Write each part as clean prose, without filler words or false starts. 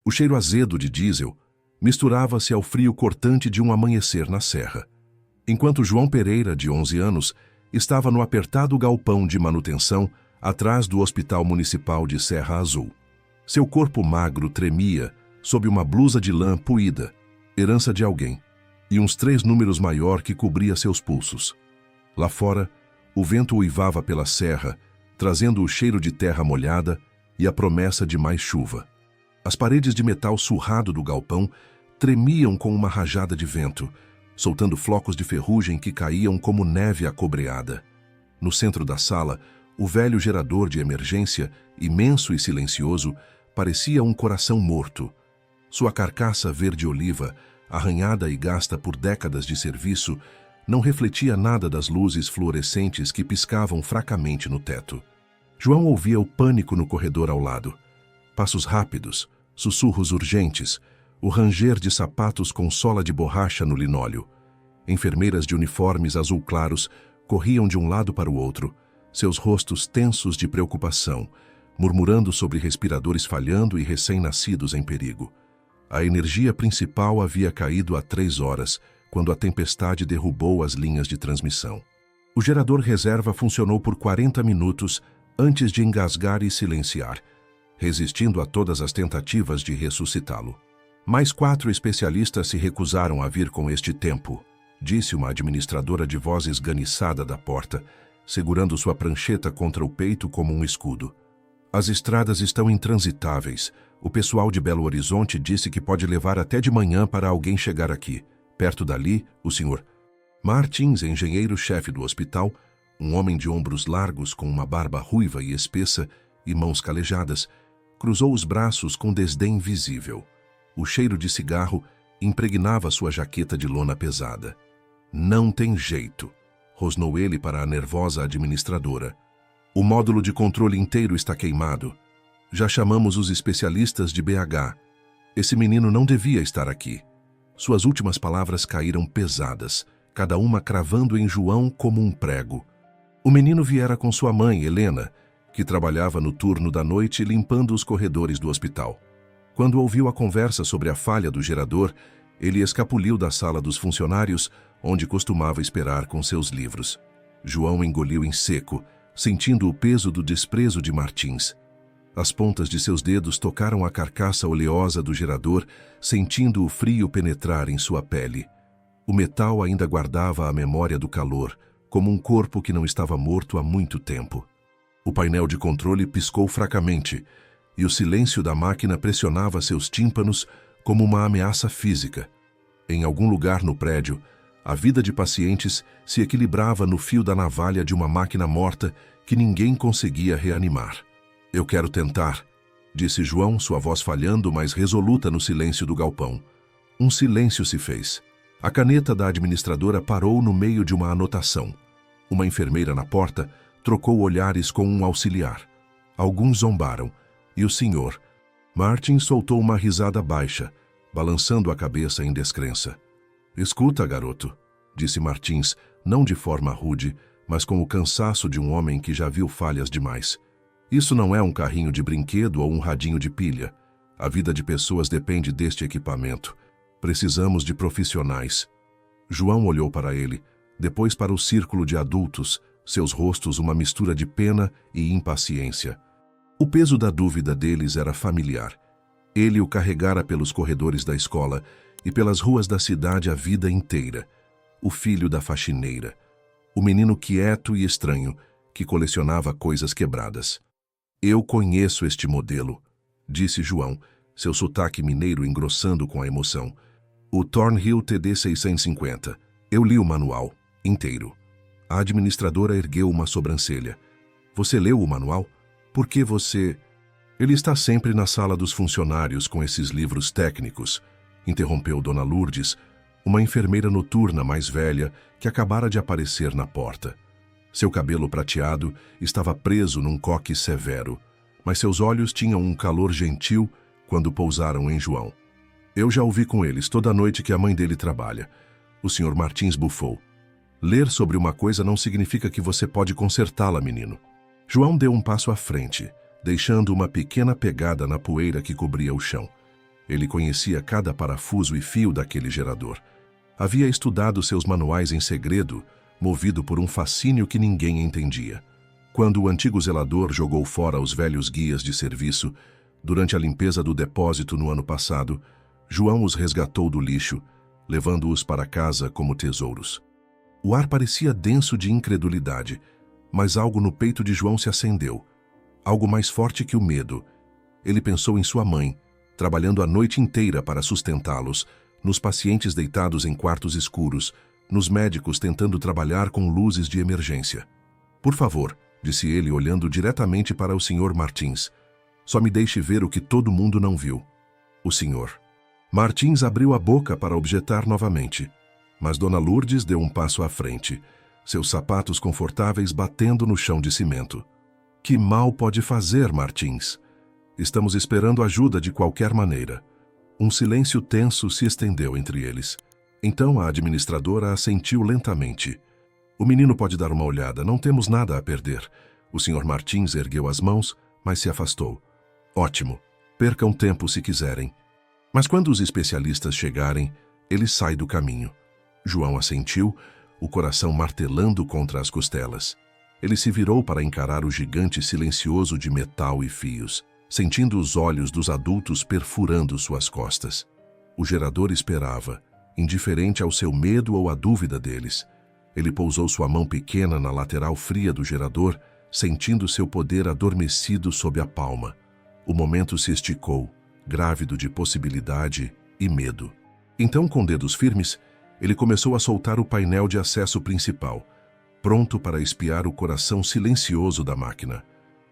O cheiro azedo de diesel misturava-se ao frio cortante de um amanhecer na serra. Enquanto João Pereira, de 11 anos, estava no apertado galpão de manutenção atrás do Hospital Municipal de Serra Azul. Seu corpo magro tremia sob uma blusa de lã puída, herança de alguém, e uns 3 números maior que cobria seus pulsos. Lá fora, o vento uivava pela serra, trazendo o cheiro de terra molhada e a promessa de mais chuva. As paredes de metal surrado do galpão tremiam com uma rajada de vento, soltando flocos de ferrugem que caíam como neve acobreada. No centro da sala, o velho gerador de emergência, imenso e silencioso, parecia um coração morto. Sua carcaça verde-oliva, arranhada e gasta por décadas de serviço, não refletia nada das luzes fluorescentes que piscavam fracamente no teto. João ouvia o pânico no corredor ao lado. Passos rápidos, sussurros urgentes, o ranger de sapatos com sola de borracha no linóleo. Enfermeiras de uniformes azul claros corriam de um lado para o outro, seus rostos tensos de preocupação, murmurando sobre respiradores falhando e recém-nascidos em perigo. A energia principal havia caído há 3 horas, quando a tempestade derrubou as linhas de transmissão. O gerador reserva funcionou por 40 minutos antes de engasgar e silenciar, resistindo a todas as tentativas de ressuscitá-lo. Mais 4 especialistas se recusaram a vir com este tempo, disse uma administradora de voz esganiçada da porta, segurando sua prancheta contra o peito como um escudo. As estradas estão intransitáveis. O pessoal de Belo Horizonte disse que pode levar até de manhã para alguém chegar aqui. Perto dali, o Sr. Martins, engenheiro-chefe do hospital, um homem de ombros largos com uma barba ruiva e espessa e mãos calejadas, cruzou os braços com desdém visível. O cheiro de cigarro impregnava sua jaqueta de lona pesada. Não tem jeito, rosnou ele para a nervosa administradora. O módulo de controle inteiro está queimado. Já chamamos os especialistas de BH. Esse menino não devia estar aqui. Suas últimas palavras caíram pesadas, cada uma cravando em João como um prego. O menino viera com sua mãe, Helena, que trabalhava no turno da noite limpando os corredores do hospital. Quando ouviu a conversa sobre a falha do gerador, ele escapuliu da sala dos funcionários, onde costumava esperar com seus livros. João engoliu em seco, sentindo o peso do desprezo de Martins. As pontas de seus dedos tocaram a carcaça oleosa do gerador, sentindo o frio penetrar em sua pele. O metal ainda guardava a memória do calor, como um corpo que não estava morto há muito tempo. O painel de controle piscou fracamente, e o silêncio da máquina pressionava seus tímpanos como uma ameaça física. Em algum lugar no prédio, a vida de pacientes se equilibrava no fio da navalha de uma máquina morta que ninguém conseguia reanimar. Eu quero tentar, disse João, sua voz falhando, mas resoluta no silêncio do galpão. Um silêncio se fez. A caneta da administradora parou no meio de uma anotação. Uma enfermeira na porta trocou olhares com um auxiliar. Alguns zombaram, e o senhor Martin soltou uma risada baixa, balançando a cabeça em descrença. Escuta, garoto, disse Martins, não de forma rude, mas com o cansaço de um homem que já viu falhas demais. Isso não é um carrinho de brinquedo ou um radinho de pilha. A vida de pessoas depende deste equipamento. Precisamos de profissionais. João olhou para ele, depois para o círculo de adultos, seus rostos uma mistura de pena e impaciência. O peso da dúvida deles era familiar. Ele o carregara pelos corredores da escola e pelas ruas da cidade a vida inteira. O filho da faxineira. O menino quieto e estranho, que colecionava coisas quebradas. Eu conheço este modelo, disse João, seu sotaque mineiro engrossando com a emoção. O Thornhill TD 650. Eu li o manual, inteiro. A administradora ergueu uma sobrancelha. Você leu o manual? Por que você... Ele está sempre na sala dos funcionários com esses livros técnicos, interrompeu Dona Lourdes, uma enfermeira noturna mais velha que acabara de aparecer na porta. Seu cabelo prateado estava preso num coque severo, mas seus olhos tinham um calor gentil quando pousaram em João. Eu já ouvi com eles toda noite que a mãe dele trabalha. O Sr. Martins bufou. Ler sobre uma coisa não significa que você pode consertá-la, menino. João deu um passo à frente, deixando uma pequena pegada na poeira que cobria o chão. Ele conhecia cada parafuso e fio daquele gerador. Havia estudado seus manuais em segredo, movido por um fascínio que ninguém entendia. Quando o antigo zelador jogou fora os velhos guias de serviço, durante a limpeza do depósito no ano passado, João os resgatou do lixo, levando-os para casa como tesouros. O ar parecia denso de incredulidade, mas algo no peito de João se acendeu. Algo mais forte que o medo. Ele pensou em sua mãe, trabalhando a noite inteira para sustentá-los, nos pacientes deitados em quartos escuros, nos médicos tentando trabalhar com luzes de emergência. Por favor, disse ele olhando diretamente para o Sr. Martins. Só me deixe ver o que todo mundo não viu. O senhor. Martins abriu a boca para objetar novamente, mas Dona Lourdes deu um passo à frente, seus sapatos confortáveis batendo no chão de cimento. Que mal pode fazer, Martins? Estamos esperando ajuda de qualquer maneira. Um silêncio tenso se estendeu entre eles. Então a administradora assentiu lentamente. O menino pode dar uma olhada, não temos nada a perder. O Sr. Martins ergueu as mãos, mas se afastou. Ótimo. Percam tempo se quiserem. Mas quando os especialistas chegarem, ele sai do caminho. João assentiu, o coração martelando contra as costelas. Ele se virou para encarar o gigante silencioso de metal e fios, sentindo os olhos dos adultos perfurando suas costas. O gerador esperava, indiferente ao seu medo ou à dúvida deles. Ele pousou sua mão pequena na lateral fria do gerador, sentindo seu poder adormecido sob a palma. O momento se esticou, grávido de possibilidade e medo. Então, com dedos firmes, ele começou a soltar o painel de acesso principal, pronto para espiar o coração silencioso da máquina.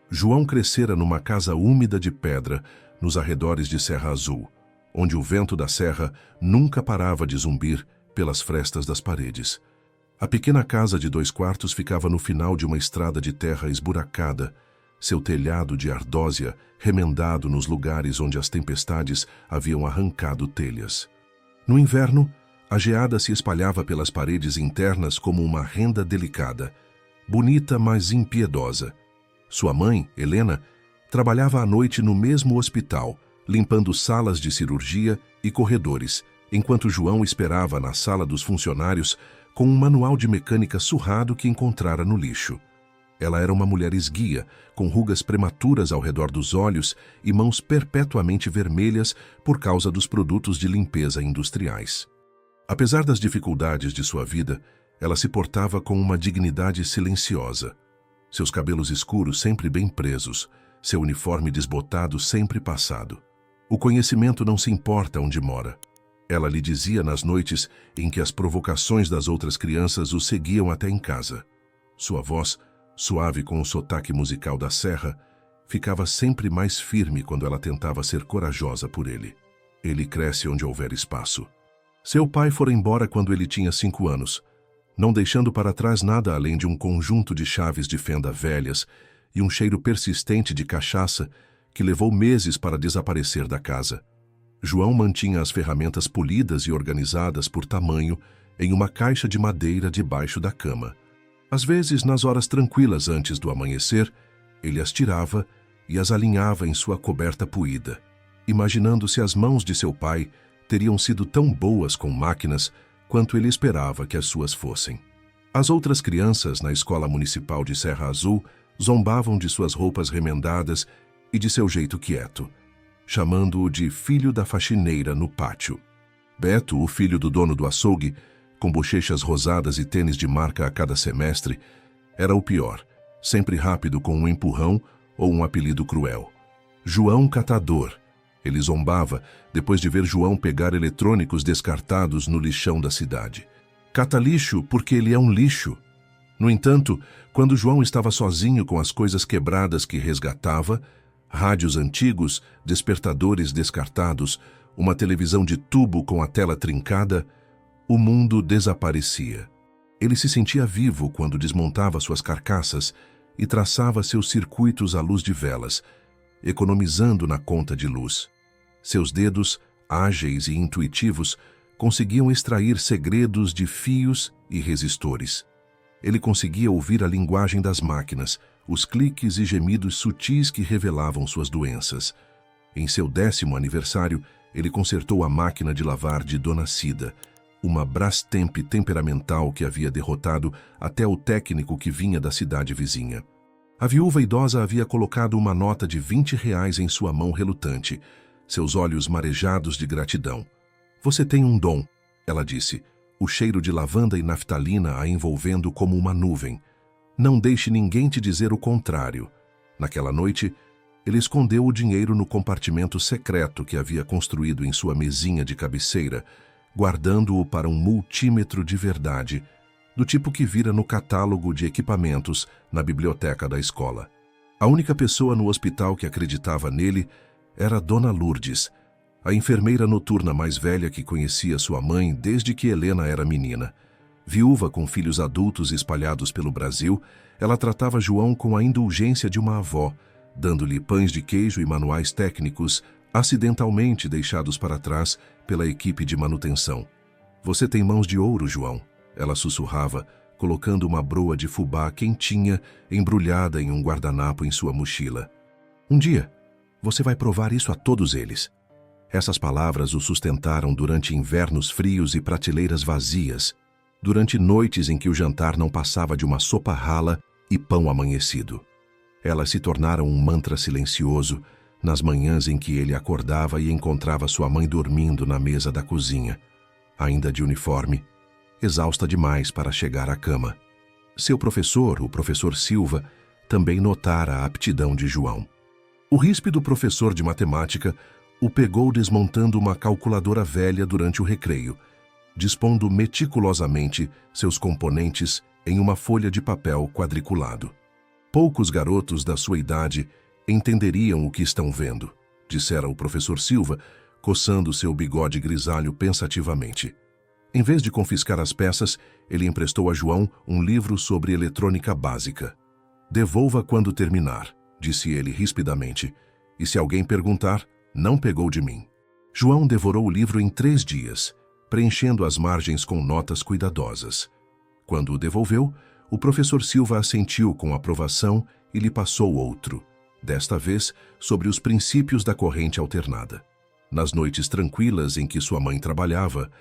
João crescera numa casa úmida de pedra, nos arredores de Serra Azul, onde o vento da serra nunca parava de zumbir pelas frestas das paredes. A pequena casa de 2 quartos ficava no final de uma estrada de terra esburacada, seu telhado de ardósia remendado nos lugares onde as tempestades haviam arrancado telhas. No inverno, a geada se espalhava pelas paredes internas como uma renda delicada, bonita, mas impiedosa. Sua mãe, Helena, trabalhava à noite no mesmo hospital, limpando salas de cirurgia e corredores, enquanto João esperava na sala dos funcionários com um manual de mecânica surrado que encontrara no lixo. Ela era uma mulher esguia, com rugas prematuras ao redor dos olhos e mãos perpetuamente vermelhas por causa dos produtos de limpeza industriais. Apesar das dificuldades de sua vida, ela se portava com uma dignidade silenciosa. Seus cabelos escuros sempre bem presos, seu uniforme desbotado sempre passado. O conhecimento não se importa onde mora. Ela lhe dizia nas noites em que as provocações das outras crianças o seguiam até em casa. Sua voz, suave com o sotaque musical da serra, ficava sempre mais firme quando ela tentava ser corajosa por ele. Ele cresce onde houver espaço. Seu pai fora embora quando ele tinha 5 anos, não deixando para trás nada além de um conjunto de chaves de fenda velhas e um cheiro persistente de cachaça que levou meses para desaparecer da casa. João mantinha as ferramentas polidas e organizadas por tamanho em uma caixa de madeira debaixo da cama. Às vezes, nas horas tranquilas antes do amanhecer, ele as tirava e as alinhava em sua coberta puída, imaginando se as mãos de seu pai teriam sido tão boas com máquinas quanto ele esperava que as suas fossem. As outras crianças na escola municipal de Serra Azul zombavam de suas roupas remendadas e de seu jeito quieto, chamando-o de filho da faxineira no pátio. Beto, o filho do dono do açougue, com bochechas rosadas e tênis de marca a cada semestre, era o pior, sempre rápido com um empurrão ou um apelido cruel. João Catador. Ele zombava depois de ver João pegar eletrônicos descartados no lixão da cidade. Cata lixo porque ele é um lixo. No entanto, quando João estava sozinho com as coisas quebradas que resgatava, rádios antigos, despertadores descartados, uma televisão de tubo com a tela trincada, o mundo desaparecia. Ele se sentia vivo quando desmontava suas carcaças e traçava seus circuitos à luz de velas, economizando na conta de luz. Seus dedos, ágeis e intuitivos, conseguiam extrair segredos de fios e resistores. Ele conseguia ouvir a linguagem das máquinas, os cliques e gemidos sutis que revelavam suas doenças. Em seu 10º aniversário, ele consertou a máquina de lavar de Dona Cida, uma Brastemp temperamental que havia derrotado até o técnico que vinha da cidade vizinha. A viúva idosa havia colocado uma nota de R$ 20 em sua mão relutante, seus olhos marejados de gratidão. "Você tem um dom", ela disse, o cheiro de lavanda e naftalina a envolvendo como uma nuvem. "Não deixe ninguém te dizer o contrário." Naquela noite, ele escondeu o dinheiro no compartimento secreto que havia construído em sua mesinha de cabeceira, guardando-o para um multímetro de verdade, do tipo que vira no catálogo de equipamentos na biblioteca da escola. A única pessoa no hospital que acreditava nele era Dona Lourdes, a enfermeira noturna mais velha que conhecia sua mãe desde que Helena era menina. Viúva com filhos adultos espalhados pelo Brasil, ela tratava João com a indulgência de uma avó, dando-lhe pães de queijo e manuais técnicos acidentalmente deixados para trás pela equipe de manutenção. "Você tem mãos de ouro, João", ela sussurrava, colocando uma broa de fubá quentinha embrulhada em um guardanapo em sua mochila. "Um dia, você vai provar isso a todos eles." Essas palavras o sustentaram durante invernos frios e prateleiras vazias, durante noites em que o jantar não passava de uma sopa rala e pão amanhecido. Elas se tornaram um mantra silencioso nas manhãs em que ele acordava e encontrava sua mãe dormindo na mesa da cozinha, ainda de uniforme, exausta demais para chegar à cama. Seu professor, o professor Silva, também notara a aptidão de João. O ríspido professor de matemática o pegou desmontando uma calculadora velha durante o recreio, dispondo meticulosamente seus componentes em uma folha de papel quadriculado. "Poucos garotos da sua idade entenderiam o que estão vendo", dissera o professor Silva, coçando seu bigode grisalho pensativamente. Em vez de confiscar as peças, ele emprestou a João um livro sobre eletrônica básica. "Devolva quando terminar", disse ele rispidamente, "e se alguém perguntar, não pegou de mim." João devorou o livro em 3 dias, preenchendo as margens com notas cuidadosas. Quando o devolveu, o professor Silva assentiu com aprovação e lhe passou outro, desta vez sobre os princípios da corrente alternada. Nas noites tranquilas em que sua mãe trabalhava,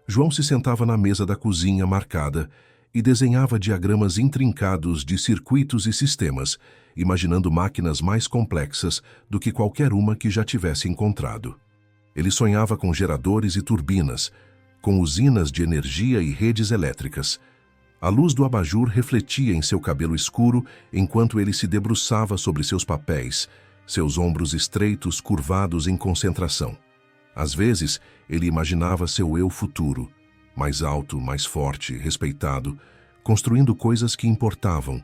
João se sentava na mesa da cozinha marcada e desenhava diagramas intrincados de circuitos e sistemas, imaginando máquinas mais complexas do que qualquer uma que já tivesse encontrado. Ele sonhava com geradores e turbinas, com usinas de energia e redes elétricas. A luz do abajur refletia em seu cabelo escuro enquanto ele se debruçava sobre seus papéis, seus ombros estreitos curvados em concentração. Às vezes, ele imaginava seu eu futuro, mais alto, mais forte, respeitado, construindo coisas que importavam.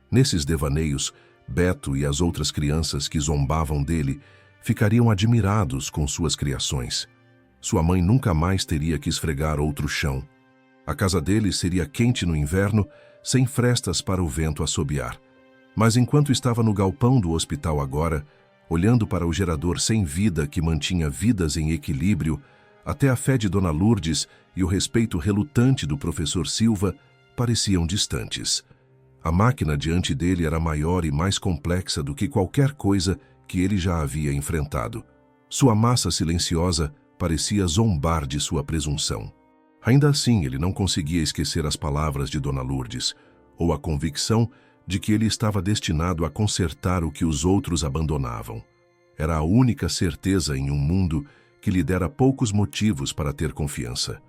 Nesses devaneios, Beto e as outras crianças que zombavam dele ficariam admirados com suas criações. Sua mãe nunca mais teria que esfregar outro chão. A casa dele seria quente no inverno, sem frestas para o vento assobiar. Mas enquanto estava no galpão do hospital agora, olhando para o gerador sem vida que mantinha vidas em equilíbrio, até a fé de Dona Lourdes e o respeito relutante do professor Silva pareciam distantes. A máquina diante dele era maior e mais complexa do que qualquer coisa que ele já havia enfrentado. Sua massa silenciosa parecia zombar de sua presunção. Ainda assim, ele não conseguia esquecer as palavras de Dona Lourdes, ou a convicção de que ele estava destinado a consertar o que os outros abandonavam. Era a única certeza em um mundo que lhe dera poucos motivos para ter confiança.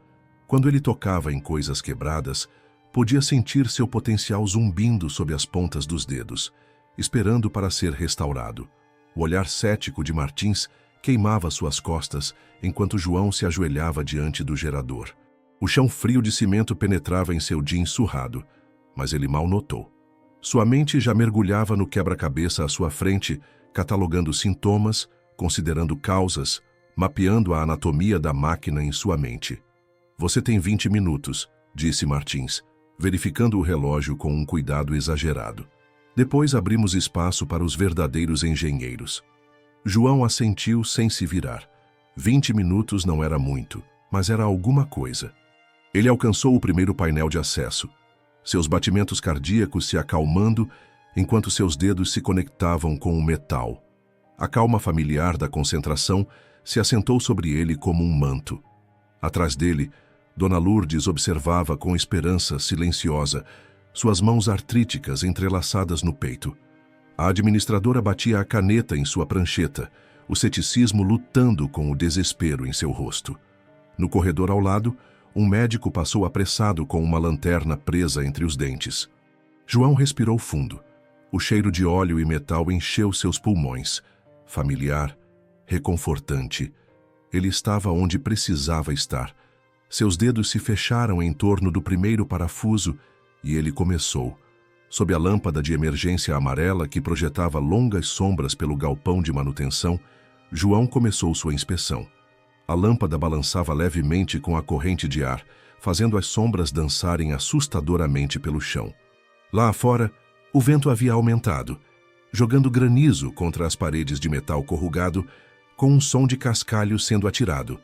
Quando ele tocava em coisas quebradas, podia sentir seu potencial zumbindo sob as pontas dos dedos, esperando para ser restaurado. O olhar cético de Martins queimava suas costas enquanto João se ajoelhava diante do gerador. O chão frio de cimento penetrava em seu jeans surrado, mas ele mal notou. Sua mente já mergulhava no quebra-cabeça à sua frente, catalogando sintomas, considerando causas, mapeando a anatomia da máquina em sua mente. "Você tem 20 minutos", disse Martins, verificando o relógio com um cuidado exagerado. "Depois abrimos espaço para os verdadeiros engenheiros." João assentiu sem se virar. 20 minutos não era muito, mas era alguma coisa. Ele alcançou o primeiro painel de acesso, seus batimentos cardíacos se acalmando enquanto seus dedos se conectavam com o metal. A calma familiar da concentração se assentou sobre ele como um manto. Atrás dele, Dona Lourdes observava com esperança silenciosa, suas mãos artríticas entrelaçadas no peito. A administradora batia a caneta em sua prancheta, o ceticismo lutando com o desespero em seu rosto. No corredor ao lado, um médico passou apressado com uma lanterna presa entre os dentes. João respirou fundo. O cheiro de óleo e metal encheu seus pulmões. Familiar, reconfortante. Ele estava onde precisava estar. Seus dedos se fecharam em torno do primeiro parafuso e ele começou. Sob a lâmpada de emergência amarela que projetava longas sombras pelo galpão de manutenção, João começou sua inspeção. A lâmpada balançava levemente com a corrente de ar, fazendo as sombras dançarem assustadoramente pelo chão. Lá afora, o vento havia aumentado, jogando granizo contra as paredes de metal corrugado, com um som de cascalho sendo atirado.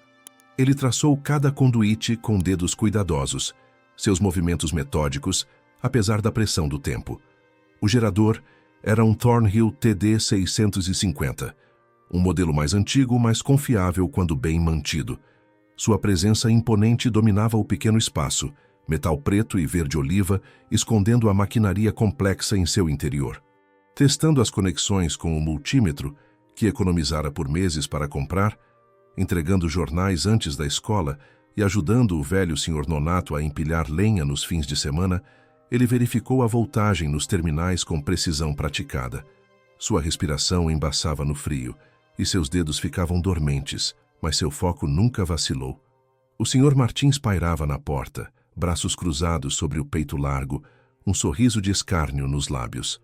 Ele traçou cada conduíte com dedos cuidadosos, seus movimentos metódicos, apesar da pressão do tempo. O gerador era um Thornhill TD 650, um modelo mais antigo, mas confiável quando bem mantido. Sua presença imponente dominava o pequeno espaço, metal preto e verde-oliva, escondendo a maquinaria complexa em seu interior. Testando as conexões com o multímetro, que economizara por meses para comprar, entregando jornais antes da escola e ajudando o velho Sr. Nonato a empilhar lenha nos fins de semana, ele verificou a voltagem nos terminais com precisão praticada. Sua respiração embaçava no frio e seus dedos ficavam dormentes, mas seu foco nunca vacilou. O Sr. Martins pairava na porta, braços cruzados sobre o peito largo, um sorriso de escárnio nos lábios.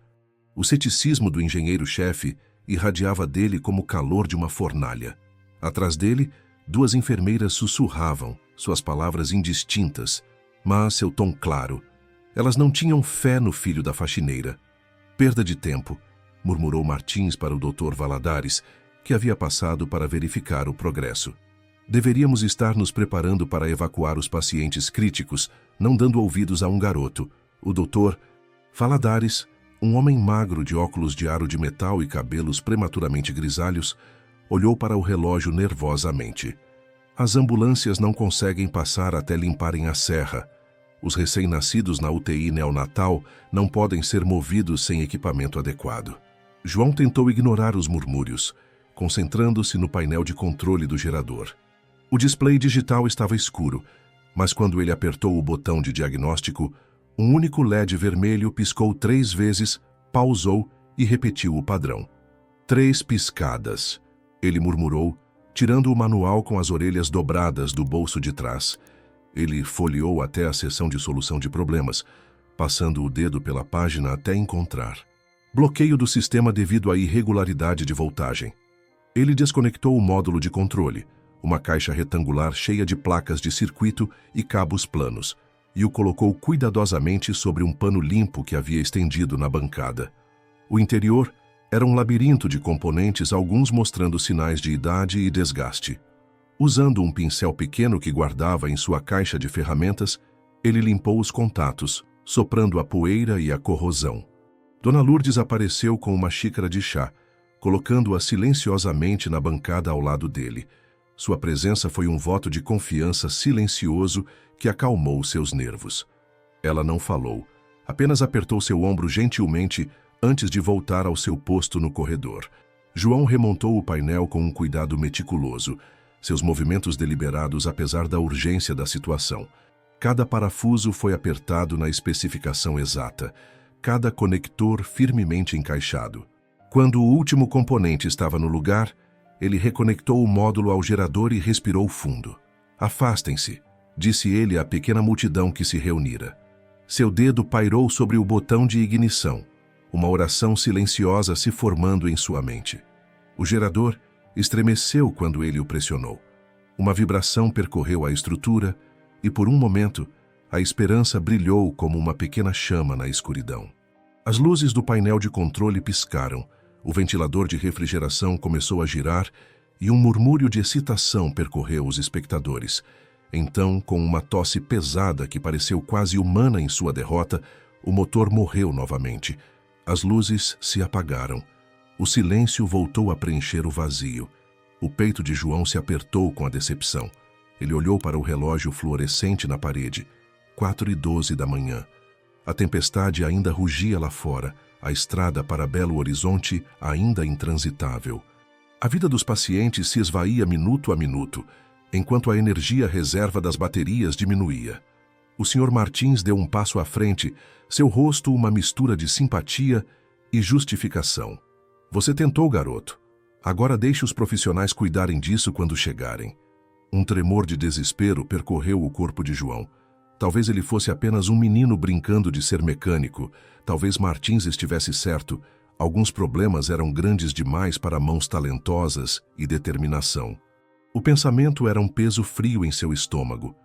O ceticismo do engenheiro-chefe irradiava dele como o calor de uma fornalha. Atrás dele, duas enfermeiras sussurravam, suas palavras indistintas, mas seu tom claro. Elas não tinham fé no filho da faxineira. Perda de tempo, murmurou Martins para o Dr. Valadares, que havia passado para verificar o progresso. Deveríamos estar nos preparando para evacuar os pacientes críticos, não dando ouvidos a um garoto. O Dr. Valadares, um homem magro de óculos de aro de metal e cabelos prematuramente grisalhos, olhou para o relógio nervosamente. As ambulâncias não conseguem passar até limparem a serra. Os recém-nascidos na UTI neonatal não podem ser movidos sem equipamento adequado. João tentou ignorar os murmúrios, concentrando-se no painel de controle do gerador. O display digital estava escuro, mas quando ele apertou o botão de diagnóstico, um único LED vermelho piscou 3 vezes, pausou e repetiu o padrão. 3 piscadas, ele murmurou, tirando o manual com as orelhas dobradas do bolso de trás. Ele folheou até a seção de solução de problemas, passando o dedo pela página até encontrar. Bloqueio do sistema devido à irregularidade de voltagem. Ele desconectou o módulo de controle, uma caixa retangular cheia de placas de circuito e cabos planos, e o colocou cuidadosamente sobre um pano limpo que havia estendido na bancada. O interior era um labirinto de componentes, alguns mostrando sinais de idade e desgaste. Usando um pincel pequeno que guardava em sua caixa de ferramentas, ele limpou os contatos, soprando a poeira e a corrosão. Dona Lourdes apareceu com uma xícara de chá, colocando-a silenciosamente na bancada ao lado dele. Sua presença foi um voto de confiança silencioso que acalmou seus nervos. Ela não falou, apenas apertou seu ombro gentilmente antes de voltar ao seu posto no corredor. João remontou o painel com um cuidado meticuloso, seus movimentos deliberados apesar da urgência da situação. Cada parafuso foi apertado na especificação exata, cada conector firmemente encaixado. Quando o último componente estava no lugar, ele reconectou o módulo ao gerador e respirou fundo. "Afastem-se", disse ele à pequena multidão que se reunira. Seu dedo pairou sobre o botão de ignição, uma oração silenciosa se formando em sua mente. O gerador estremeceu quando ele o pressionou. Uma vibração percorreu a estrutura e, por um momento, a esperança brilhou como uma pequena chama na escuridão. As luzes do painel de controle piscaram, o ventilador de refrigeração começou a girar e um murmúrio de excitação percorreu os espectadores. Então, com uma tosse pesada que pareceu quase humana em sua derrota, o motor morreu novamente. As luzes se apagaram. O silêncio voltou a preencher o vazio. O peito de João se apertou com a decepção. Ele olhou para o relógio fluorescente na parede. 4h12 da manhã. A tempestade ainda rugia lá fora, a estrada para Belo Horizonte ainda intransitável. A vida dos pacientes se esvaía minuto a minuto, enquanto a energia reserva das baterias diminuía. O Sr. Martins deu um passo à frente, seu rosto uma mistura de simpatia e justificação. Você tentou, garoto. Agora deixe os profissionais cuidarem disso quando chegarem. Um tremor de desespero percorreu o corpo de João. Talvez ele fosse apenas um menino brincando de ser mecânico. Talvez Martins estivesse certo. Alguns problemas eram grandes demais para mãos talentosas e determinação. O pensamento era um peso frio em seu estômago,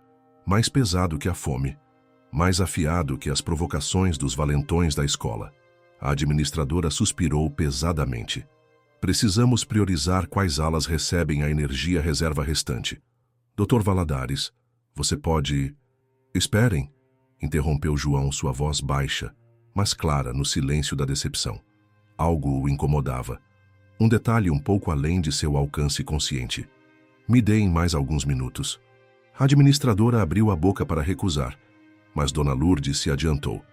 mais pesado que a fome, mais afiado que as provocações dos valentões da escola. A administradora suspirou pesadamente. Precisamos priorizar quais alas recebem a energia reserva restante. Dr. Valadares, você pode... Esperem, interrompeu João, sua voz baixa, mas clara no silêncio da decepção. Algo o incomodava. Um detalhe um pouco além de seu alcance consciente. Me deem mais alguns minutos. A administradora abriu a boca para recusar, mas Dona Lourdes se adiantou.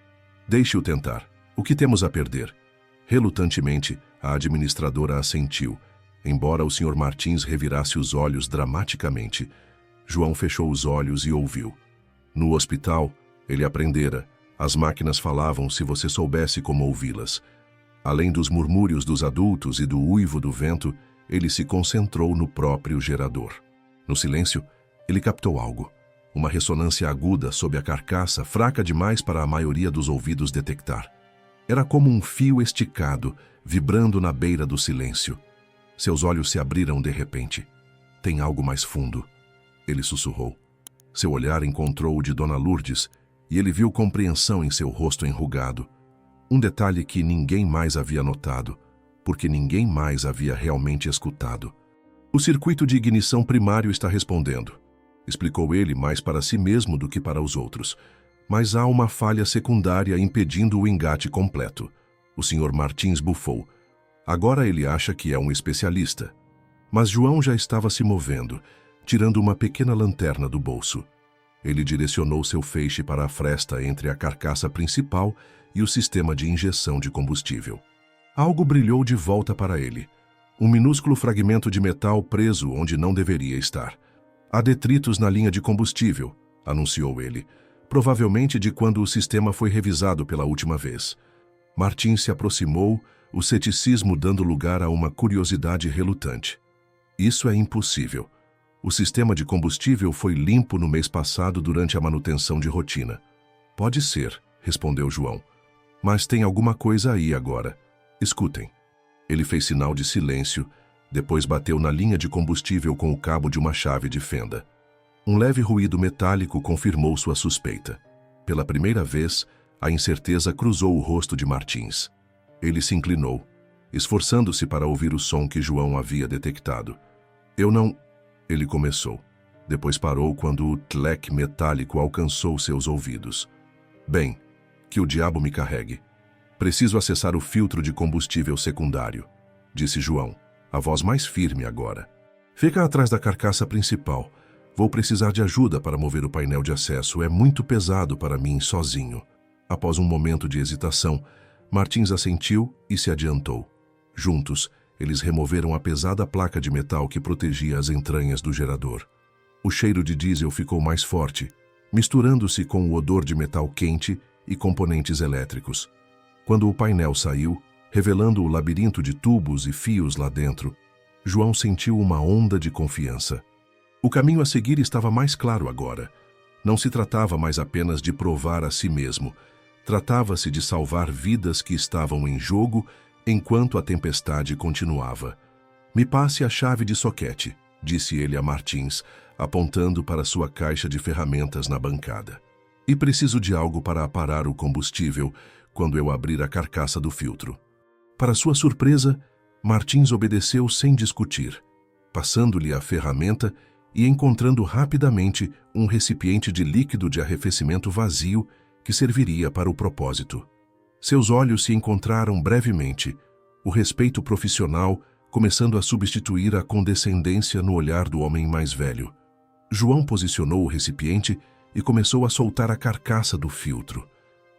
Deixe-o tentar. O que temos a perder? Relutantemente, a administradora assentiu, embora o Sr. Martins revirasse os olhos dramaticamente. João fechou os olhos e ouviu. No hospital, ele aprendera. As máquinas falavam se você soubesse como ouvi-las. Além dos murmúrios dos adultos e do uivo do vento, ele se concentrou no próprio gerador. No silêncio, ele captou algo. Uma ressonância aguda sob a carcaça, fraca demais para a maioria dos ouvidos detectar. Era como um fio esticado, vibrando na beira do silêncio. Seus olhos se abriram de repente. Tem algo mais fundo, ele sussurrou. Seu olhar encontrou o de Dona Lourdes e ele viu compreensão em seu rosto enrugado. Um detalhe que ninguém mais havia notado, porque ninguém mais havia realmente escutado. O circuito de ignição primário está respondendo, explicou ele mais para si mesmo do que para os outros. Mas há uma falha secundária impedindo o engate completo. O Sr. Martins bufou. Agora ele acha que é um especialista. Mas João já estava se movendo, tirando uma pequena lanterna do bolso. Ele direcionou seu feixe para a fresta entre a carcaça principal e o sistema de injeção de combustível. Algo brilhou de volta para ele. Um minúsculo fragmento de metal preso onde não deveria estar. Há detritos na linha de combustível, anunciou ele, provavelmente de quando o sistema foi revisado pela última vez. Martins se aproximou, o ceticismo dando lugar a uma curiosidade relutante. Isso é impossível. O sistema de combustível foi limpo no mês passado durante a manutenção de rotina. Pode ser, respondeu João. Mas tem alguma coisa aí agora. Escutem. Ele fez sinal de silêncio, depois bateu na linha de combustível com o cabo de uma chave de fenda. Um leve ruído metálico confirmou sua suspeita. Pela primeira vez, a incerteza cruzou o rosto de Martins. Ele se inclinou, esforçando-se para ouvir o som que João havia detectado. Eu não... Ele começou. Depois parou quando o tlec metálico alcançou seus ouvidos. Bem, que o diabo me carregue. Preciso acessar o filtro de combustível secundário, disse João, a voz mais firme agora. Fica atrás da carcaça principal. Vou precisar de ajuda para mover o painel de acesso. É muito pesado para mim sozinho. Após um momento de hesitação, Martins assentiu e se adiantou. Juntos, eles removeram a pesada placa de metal que protegia as entranhas do gerador. O cheiro de diesel ficou mais forte, misturando-se com o odor de metal quente e componentes elétricos. Quando o painel saiu, revelando o labirinto de tubos e fios lá dentro, João sentiu uma onda de confiança. O caminho a seguir estava mais claro agora. Não se tratava mais apenas de provar a si mesmo. Tratava-se de salvar vidas que estavam em jogo enquanto a tempestade continuava. Me passe a chave de soquete, disse ele a Martins, apontando para sua caixa de ferramentas na bancada. E preciso de algo para aparar o combustível quando eu abrir a carcaça do filtro. Para sua surpresa, Martins obedeceu sem discutir, passando-lhe a ferramenta e encontrando rapidamente um recipiente de líquido de arrefecimento vazio que serviria para o propósito. Seus olhos se encontraram brevemente, o respeito profissional começando a substituir a condescendência no olhar do homem mais velho. João posicionou o recipiente e começou a soltar a carcaça do filtro.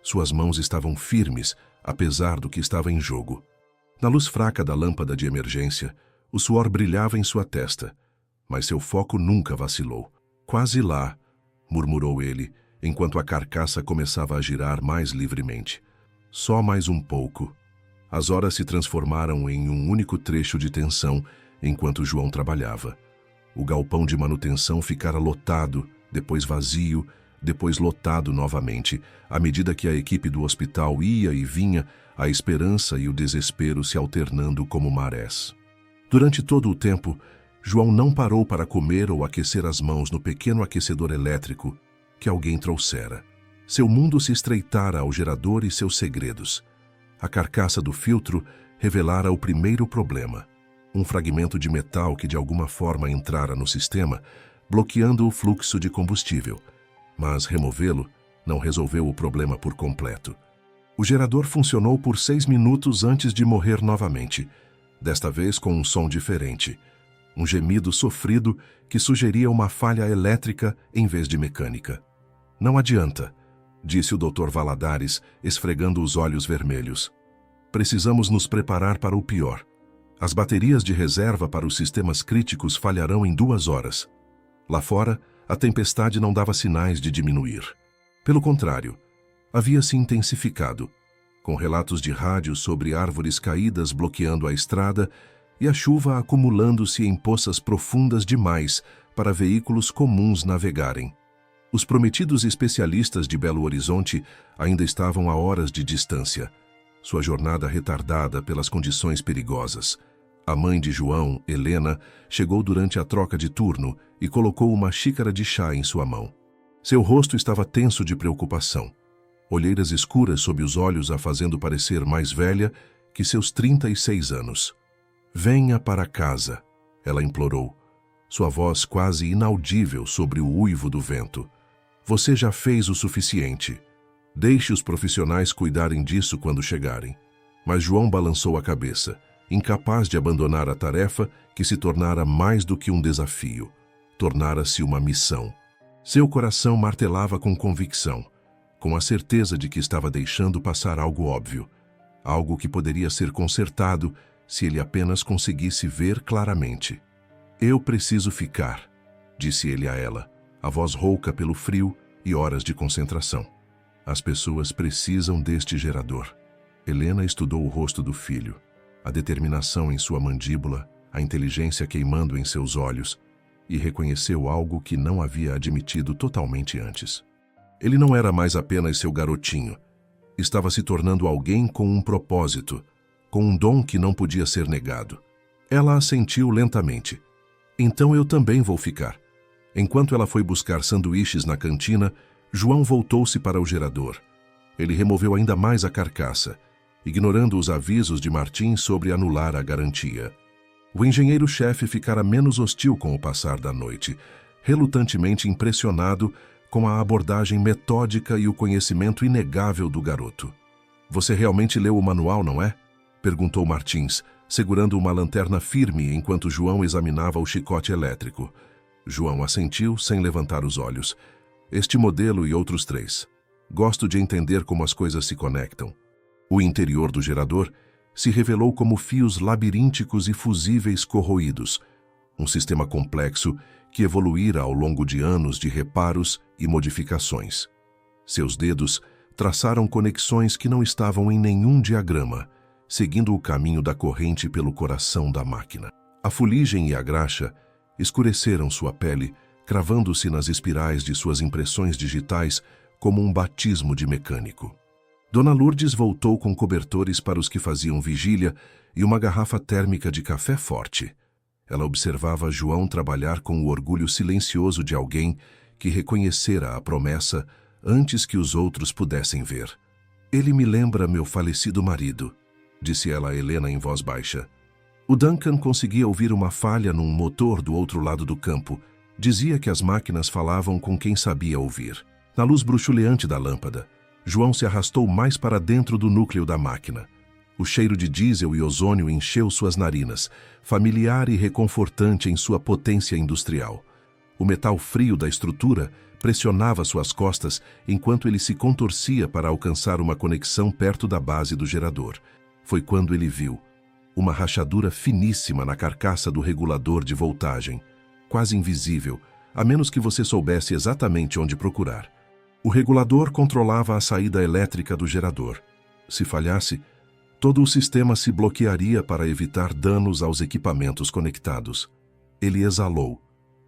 Suas mãos estavam firmes, apesar do que estava em jogo. Na luz fraca da lâmpada de emergência, o suor brilhava em sua testa, mas seu foco nunca vacilou. Quase lá, murmurou ele, enquanto a carcaça começava a girar mais livremente. Só mais um pouco. As horas se transformaram em um único trecho de tensão enquanto João trabalhava. O galpão de manutenção ficara lotado, depois vazio, depois lotado novamente, à medida que a equipe do hospital ia e vinha, a esperança e o desespero se alternando como marés. Durante todo o tempo, João não parou para comer ou aquecer as mãos no pequeno aquecedor elétrico que alguém trouxera. Seu mundo se estreitara ao gerador e seus segredos. A carcaça do filtro revelara o primeiro problema. Um fragmento de metal que de alguma forma entrara no sistema, bloqueando o fluxo de combustível. Mas removê-lo não resolveu o problema por completo. O gerador funcionou por 6 minutos antes de morrer novamente, desta vez com um som diferente. Um gemido sofrido que sugeria uma falha elétrica em vez de mecânica. Não adianta, disse o Dr. Valadares, esfregando os olhos vermelhos. Precisamos nos preparar para o pior. As baterias de reserva para os sistemas críticos falharão em 2 horas. Lá fora, a tempestade não dava sinais de diminuir. Pelo contrário, havia se intensificado, com relatos de rádio sobre árvores caídas bloqueando a estrada e a chuva acumulando-se em poças profundas demais para veículos comuns navegarem. Os prometidos especialistas de Belo Horizonte ainda estavam a horas de distância, sua jornada retardada pelas condições perigosas. A mãe de João, Helena, chegou durante a troca de turno e colocou uma xícara de chá em sua mão. Seu rosto estava tenso de preocupação, olheiras escuras sob os olhos a fazendo parecer mais velha que seus 36 anos. Venha para casa, ela implorou, sua voz quase inaudível sobre o uivo do vento. Você já fez o suficiente. Deixe os profissionais cuidarem disso quando chegarem. Mas João balançou a cabeça, incapaz de abandonar a tarefa que se tornara mais do que um desafio. Tornara-se uma missão. Seu coração martelava com convicção, com a certeza de que estava deixando passar algo óbvio, algo que poderia ser consertado se ele apenas conseguisse ver claramente. Eu preciso ficar, disse ele a ela, a voz rouca pelo frio e horas de concentração. As pessoas precisam deste gerador. Helena estudou o rosto do filho, a determinação em sua mandíbula, a inteligência queimando em seus olhos, e reconheceu algo que não havia admitido totalmente antes. Ele não era mais apenas seu garotinho. Estava se tornando alguém com um propósito, com um dom que não podia ser negado. Ela assentiu lentamente. Então eu também vou ficar. Enquanto ela foi buscar sanduíches na cantina, João voltou-se para o gerador. Ele removeu ainda mais a carcaça, ignorando os avisos de Martins sobre anular a garantia. O engenheiro-chefe ficara menos hostil com o passar da noite, relutantemente impressionado com a abordagem metódica e o conhecimento inegável do garoto. Você realmente leu o manual, não é? Perguntou Martins, segurando uma lanterna firme enquanto João examinava o chicote elétrico. João assentiu sem levantar os olhos. Este modelo e outros 3. Gosto de entender como as coisas se conectam. O interior do gerador se revelou como fios labirínticos e fusíveis corroídos, um sistema complexo que evoluíra ao longo de anos de reparos e modificações. Seus dedos traçaram conexões que não estavam em nenhum diagrama, seguindo o caminho da corrente pelo coração da máquina. A fuligem e a graxa escureceram sua pele, cravando-se nas espirais de suas impressões digitais como um batismo de mecânico. Dona Lourdes voltou com cobertores para os que faziam vigília e uma garrafa térmica de café forte. Ela observava João trabalhar com o orgulho silencioso de alguém que reconhecera a promessa antes que os outros pudessem ver. Ele me lembra meu falecido marido, disse ela a Helena em voz baixa. O Duncan conseguia ouvir uma falha num motor do outro lado do campo. Dizia que as máquinas falavam com quem sabia ouvir. Na luz bruxuleante da lâmpada, João se arrastou mais para dentro do núcleo da máquina. O cheiro de diesel e ozônio encheu suas narinas, familiar e reconfortante em sua potência industrial. O metal frio da estrutura pressionava suas costas enquanto ele se contorcia para alcançar uma conexão perto da base do gerador. Foi quando ele viu uma rachadura finíssima na carcaça do regulador de voltagem, quase invisível, a menos que você soubesse exatamente onde procurar. O regulador controlava a saída elétrica do gerador. Se falhasse, todo o sistema se bloquearia para evitar danos aos equipamentos conectados. Ele exalou,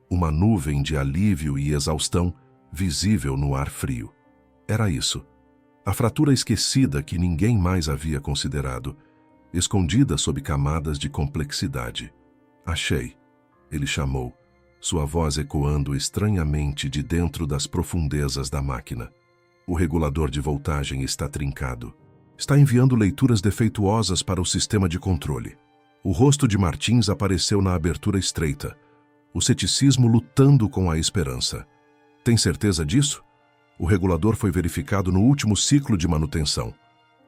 uma nuvem de alívio e exaustão visível no ar frio. Era isso. A fratura esquecida que ninguém mais havia considerado, escondida sob camadas de complexidade. Achei, ele chamou, sua voz ecoando estranhamente de dentro das profundezas da máquina. O regulador de voltagem está trincado. Está enviando leituras defeituosas para o sistema de controle. O rosto de Martins apareceu na abertura estreita, o ceticismo lutando com a esperança. Tem certeza disso? O regulador foi verificado no último ciclo de manutenção.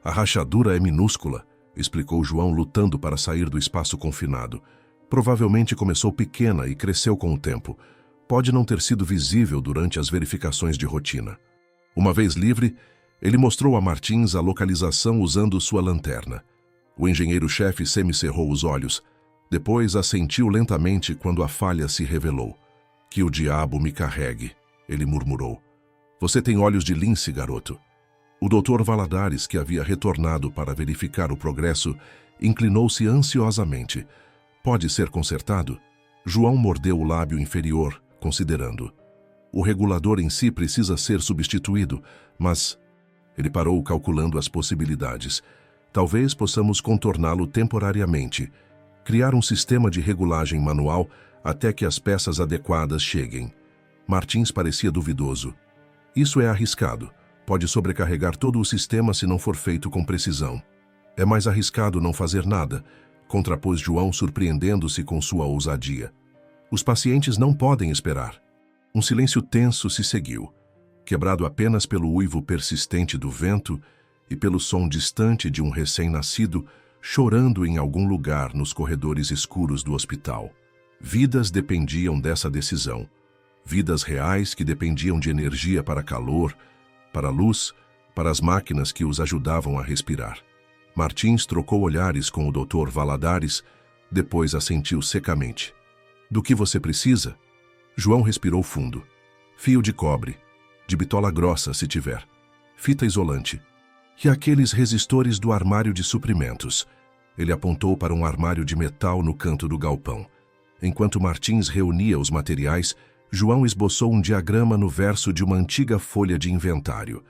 A rachadura é minúscula, explicou João, lutando para sair do espaço confinado. Provavelmente começou pequena e cresceu com o tempo. Pode não ter sido visível durante as verificações de rotina. Uma vez livre, ele mostrou a Martins a localização usando sua lanterna. O engenheiro-chefe semicerrou os olhos. Depois assentiu lentamente quando a falha se revelou. Que o diabo me carregue, ele murmurou. Você tem olhos de lince, garoto. O Dr. Valadares, que havia retornado para verificar o progresso, inclinou-se ansiosamente. Pode ser consertado? João mordeu o lábio inferior, considerando. O regulador em si precisa ser substituído, mas... Ele parou calculando as possibilidades. Talvez possamos contorná-lo temporariamente. Criar um sistema de regulagem manual até que as peças adequadas cheguem. Martins parecia duvidoso. Isso é arriscado. Pode sobrecarregar todo o sistema se não for feito com precisão. É mais arriscado não fazer nada, contrapôs João, surpreendendo-se com sua ousadia. Os pacientes não podem esperar. Um silêncio tenso se seguiu, quebrado apenas pelo uivo persistente do vento e pelo som distante de um recém-nascido chorando em algum lugar nos corredores escuros do hospital. Vidas dependiam dessa decisão. Vidas reais que dependiam de energia para calor, para luz, para as máquinas que os ajudavam a respirar. Martins trocou olhares com o Dr. Valadares, depois assentiu secamente. Do que você precisa? João respirou fundo. Fio de cobre, de bitola grossa se tiver, fita isolante. E aqueles resistores do armário de suprimentos. Ele apontou para um armário de metal no canto do galpão. Enquanto Martins reunia os materiais, João esboçou um diagrama no verso de uma antiga folha de inventário.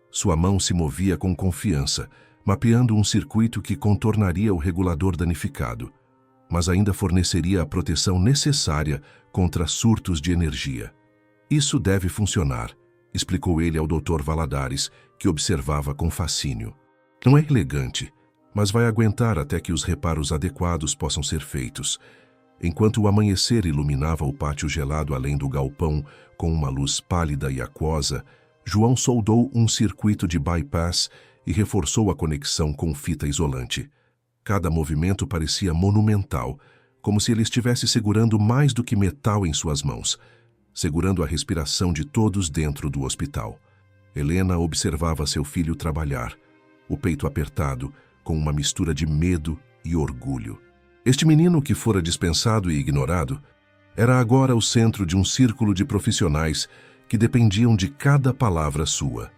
Sua mão se movia com confiança, mapeando um circuito que contornaria o regulador danificado, mas ainda forneceria a proteção necessária contra surtos de energia. Isso deve funcionar, explicou ele ao Dr. Valadares, que observava com fascínio. Não é elegante, mas vai aguentar até que os reparos adequados possam ser feitos. Enquanto o amanhecer iluminava o pátio gelado além do galpão com uma luz pálida e aquosa, João soldou um circuito de bypass e reforçou a conexão com fita isolante. Cada movimento parecia monumental, como se ele estivesse segurando mais do que metal em suas mãos, segurando a respiração de todos dentro do hospital. Helena observava seu filho trabalhar, o peito apertado, com uma mistura de medo e orgulho. Este menino que fora dispensado e ignorado era agora o centro de um círculo de profissionais que dependiam de cada palavra sua.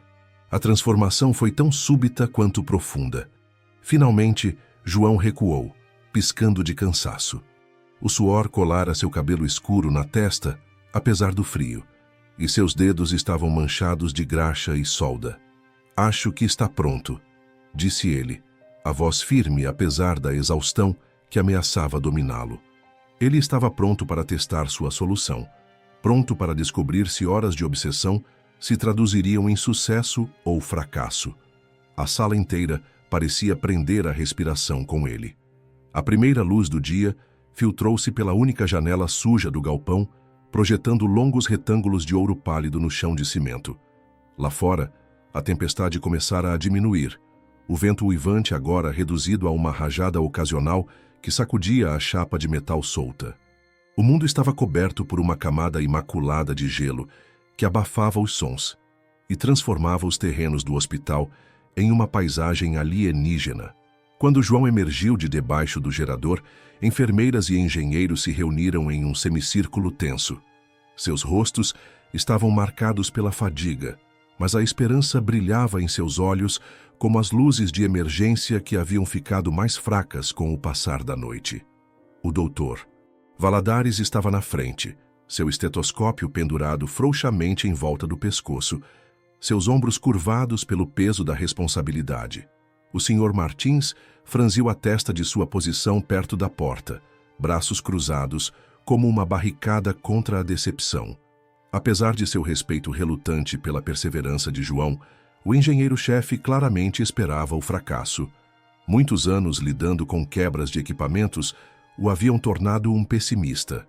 A transformação foi tão súbita quanto profunda. Finalmente, João recuou, piscando de cansaço. O suor colara seu cabelo escuro na testa, apesar do frio, e seus dedos estavam manchados de graxa e solda. Acho que está pronto, disse ele, a voz firme apesar da exaustão que ameaçava dominá-lo. Ele estava pronto para testar sua solução, pronto para descobrir se horas de obsessão se traduziriam em sucesso ou fracasso. A sala inteira parecia prender a respiração com ele. A primeira luz do dia filtrou-se pela única janela suja do galpão, projetando longos retângulos de ouro pálido no chão de cimento. Lá fora, a tempestade começara a diminuir. o vento uivante agora reduzido a uma rajada ocasional que sacudia a chapa de metal solta. O mundo estava coberto por uma camada imaculada de gelo que abafava os sons e transformava os terrenos do hospital em uma paisagem alienígena. Quando João emergiu de debaixo do gerador, enfermeiras e engenheiros se reuniram em um semicírculo tenso. Seus rostos estavam marcados pela fadiga, mas a esperança brilhava em seus olhos como as luzes de emergência que haviam ficado mais fracas com o passar da noite. O doutor Valadares estava na frente, seu estetoscópio pendurado frouxamente em volta do pescoço, seus ombros curvados pelo peso da responsabilidade. O Sr. Martins franziu a testa de sua posição perto da porta, braços cruzados, como uma barricada contra a decepção. Apesar de seu respeito relutante pela perseverança de João, o engenheiro-chefe claramente esperava o fracasso. Muitos anos lidando com quebras de equipamentos o haviam tornado um pessimista.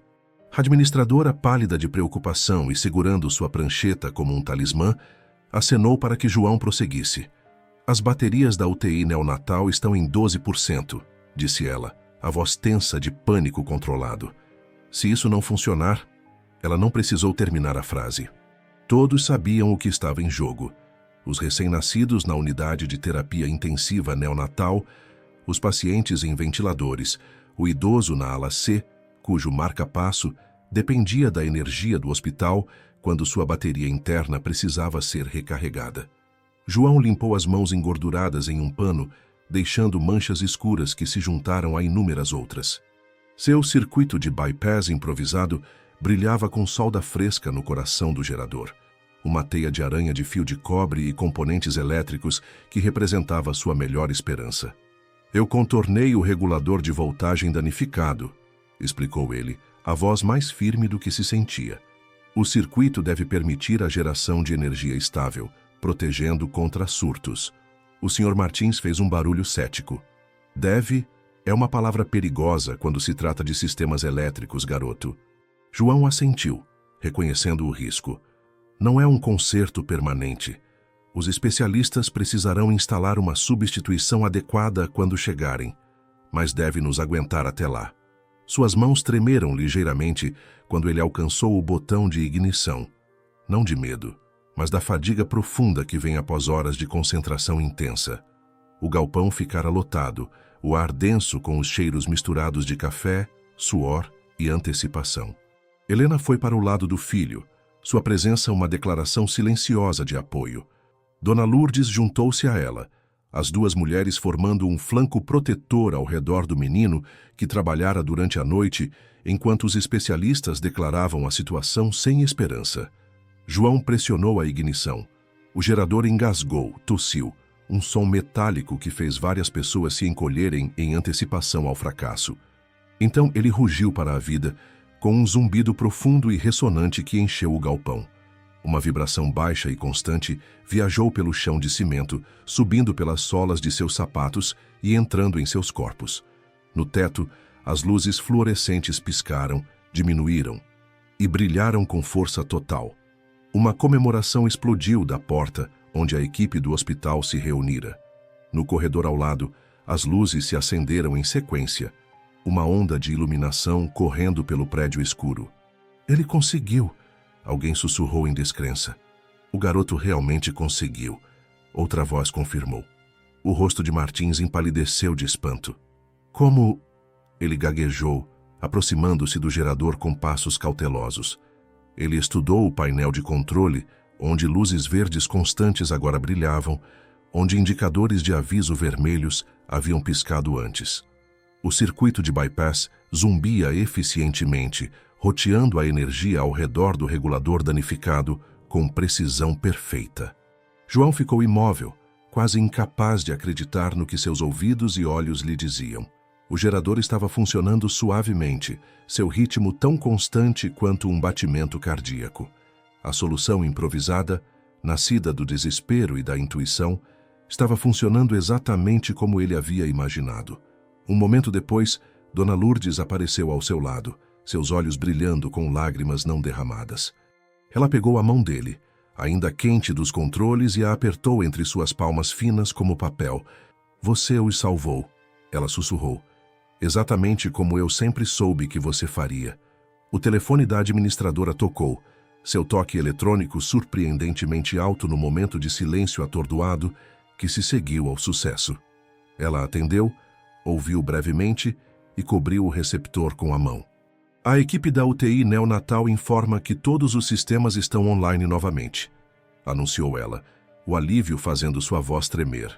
A administradora, pálida de preocupação e segurando sua prancheta como um talismã, acenou para que João prosseguisse. As baterias da UTI neonatal estão em 12%, disse ela, a voz tensa de pânico controlado. Se isso não funcionar, ela não precisou terminar a frase. Todos sabiam o que estava em jogo. Os recém-nascidos na unidade de terapia intensiva neonatal, os pacientes em ventiladores, o idoso na ala C, cujo marca-passo dependia da energia do hospital quando sua bateria interna precisava ser recarregada. João limpou as mãos engorduradas em um pano, deixando manchas escuras que se juntaram a inúmeras outras. Seu circuito de bypass improvisado brilhava com solda fresca no coração do gerador, uma teia de aranha de fio de cobre e componentes elétricos que representava sua melhor esperança. Eu contornei o regulador de voltagem danificado, explicou ele, a voz mais firme do que se sentia. O circuito deve permitir a geração de energia estável, protegendo contra surtos. O Sr. Martins fez um barulho cético. Deve é uma palavra perigosa quando se trata de sistemas elétricos, garoto. João assentiu, reconhecendo o risco. Não é um conserto permanente. Os especialistas precisarão instalar uma substituição adequada quando chegarem, mas deve nos aguentar até lá. Suas mãos tremeram ligeiramente quando ele alcançou o botão de ignição. Não de medo, mas da fadiga profunda que vem após horas de concentração intensa. O galpão ficara lotado, o ar denso com os cheiros misturados de café, suor e antecipação. Helena foi para o lado do filho, sua presença uma declaração silenciosa de apoio. Dona Lourdes juntou-se a ela, as duas mulheres formando um flanco protetor ao redor do menino que trabalhara durante a noite, enquanto os especialistas declaravam a situação sem esperança. João pressionou a ignição. O gerador engasgou, tossiu, um som metálico que fez várias pessoas se encolherem em antecipação ao fracasso. Então ele rugiu para a vida, com um zumbido profundo e ressonante que encheu o galpão. Uma vibração baixa e constante viajou pelo chão de cimento, subindo pelas solas de seus sapatos e entrando em seus corpos. No teto, as luzes fluorescentes piscaram, diminuíram e brilharam com força total. Uma comemoração explodiu da porta onde a equipe do hospital se reunira. No corredor ao lado, as luzes se acenderam em sequência, uma onda de iluminação correndo pelo prédio escuro. Ele conseguiu! Alguém sussurrou em descrença. O garoto realmente conseguiu. Outra voz confirmou. O rosto de Martins empalideceu de espanto. Como? Ele gaguejou, aproximando-se do gerador com passos cautelosos. Ele estudou o painel de controle, onde luzes verdes constantes agora brilhavam, onde indicadores de aviso vermelhos haviam piscado antes. O circuito de bypass zumbia eficientemente, roteando a energia ao redor do regulador danificado com precisão perfeita. João ficou imóvel, quase incapaz de acreditar no que seus ouvidos e olhos lhe diziam. O gerador estava funcionando suavemente, seu ritmo tão constante quanto um batimento cardíaco. A solução improvisada, nascida do desespero e da intuição, estava funcionando exatamente como ele havia imaginado. Um momento depois, Dona Lourdes apareceu ao seu lado, seus olhos brilhando com lágrimas não derramadas. Ela pegou a mão dele, ainda quente dos controles, e a apertou entre suas palmas finas como papel, Você os salvou, ela sussurrou. Exatamente como eu sempre soube que você faria. O telefone da administradora tocou, seu toque eletrônico surpreendentemente alto no momento de silêncio atordoado que se seguiu ao sucesso. Ela atendeu, ouviu brevemente e cobriu o receptor com a mão. A equipe da UTI neonatal informa que todos os sistemas estão online novamente, anunciou ela, o alívio fazendo sua voz tremer.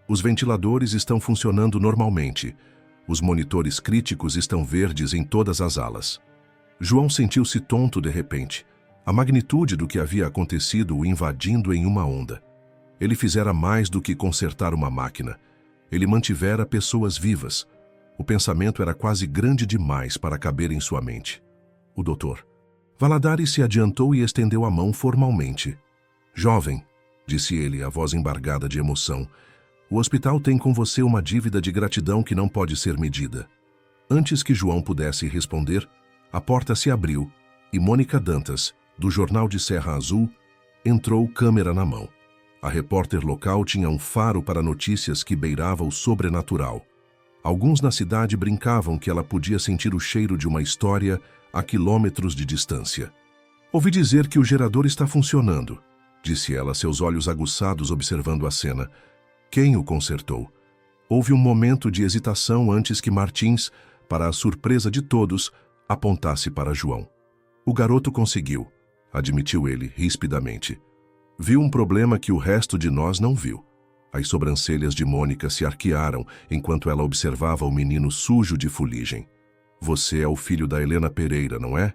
Os ventiladores estão funcionando normalmente. Os monitores críticos estão verdes em todas as alas. João sentiu-se tonto de repente, a magnitude do que havia acontecido o invadindo em uma onda. Ele fizera mais do que consertar uma máquina. Ele mantivera pessoas vivas. O pensamento era quase grande demais para caber em sua mente. O doutor Valadares se adiantou e estendeu a mão formalmente. Jovem, disse ele, a voz embargada de emoção, o hospital tem com você uma dívida de gratidão que não pode ser medida. Antes que João pudesse responder, a porta se abriu e Mônica Dantas, do Jornal de Serra Azul, entrou câmera na mão. A repórter local tinha um faro para notícias que beirava o sobrenatural. Alguns na cidade brincavam que ela podia sentir o cheiro de uma história a quilômetros de distância. Ouvi dizer que o gerador está funcionando, disse ela, seus olhos aguçados observando a cena. Quem o consertou? Houve um momento de hesitação antes que Martins, para a surpresa de todos, apontasse para João. O garoto conseguiu, admitiu ele rispidamente. Viu um problema que o resto de nós não viu. As sobrancelhas de Mônica se arquearam enquanto ela observava o menino sujo de fuligem. Você é o filho da Helena Pereira, não é?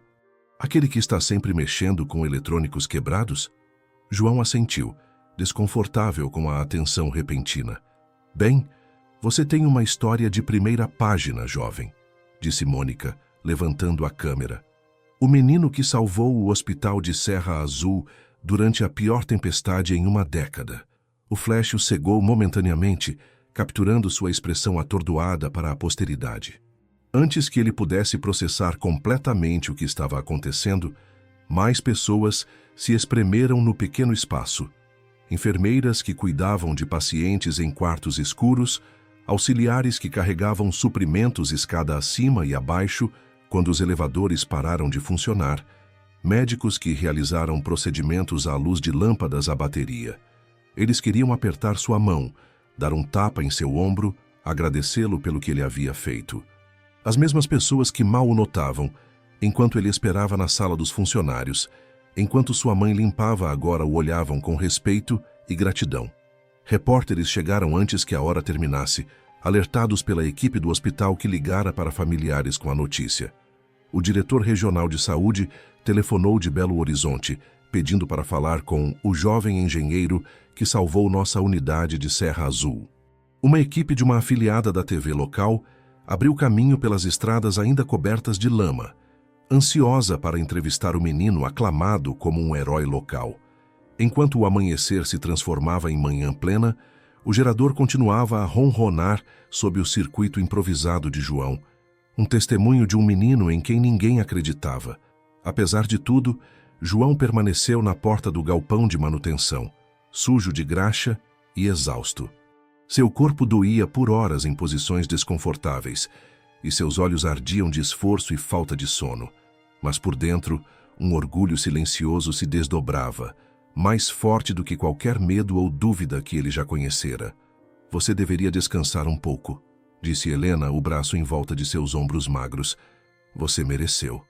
Aquele que está sempre mexendo com eletrônicos quebrados? João assentiu, desconfortável com a atenção repentina. Bem, você tem uma história de primeira página, jovem, disse Mônica, levantando a câmera. O menino que salvou o hospital de Serra Azul durante a pior tempestade em uma década. O flash o cegou momentaneamente, capturando sua expressão atordoada para a posteridade. Antes que ele pudesse processar completamente o que estava acontecendo, mais pessoas se espremeram no pequeno espaço. Enfermeiras que cuidavam de pacientes em quartos escuros, auxiliares que carregavam suprimentos escada acima e abaixo quando os elevadores pararam de funcionar, médicos que realizaram procedimentos à luz de lâmpadas à bateria. Eles queriam apertar sua mão, dar um tapa em seu ombro, agradecê-lo pelo que ele havia feito. As mesmas pessoas que mal o notavam, enquanto ele esperava na sala dos funcionários, enquanto sua mãe limpava agora o olhavam com respeito e gratidão. Repórteres chegaram antes que a hora terminasse, alertados pela equipe do hospital que ligara para familiares com a notícia. O diretor regional de saúde telefonou de Belo Horizonte, pedindo para falar com o jovem engenheiro que salvou nossa unidade de Serra Azul. Uma equipe de uma afiliada da TV local abriu caminho pelas estradas ainda cobertas de lama, ansiosa para entrevistar o menino aclamado como um herói local. Enquanto o amanhecer se transformava em manhã plena, o gerador continuava a ronronar sob o circuito improvisado de João, um testemunho de um menino em quem ninguém acreditava. Apesar de tudo, João permaneceu na porta do galpão de manutenção, sujo de graxa e exausto. Seu corpo doía por horas em posições desconfortáveis, e seus olhos ardiam de esforço e falta de sono. Mas por dentro, um orgulho silencioso se desdobrava, mais forte do que qualquer medo ou dúvida que ele já conhecera. Você deveria descansar um pouco, disse Helena, o braço em volta de seus ombros magros. Você mereceu.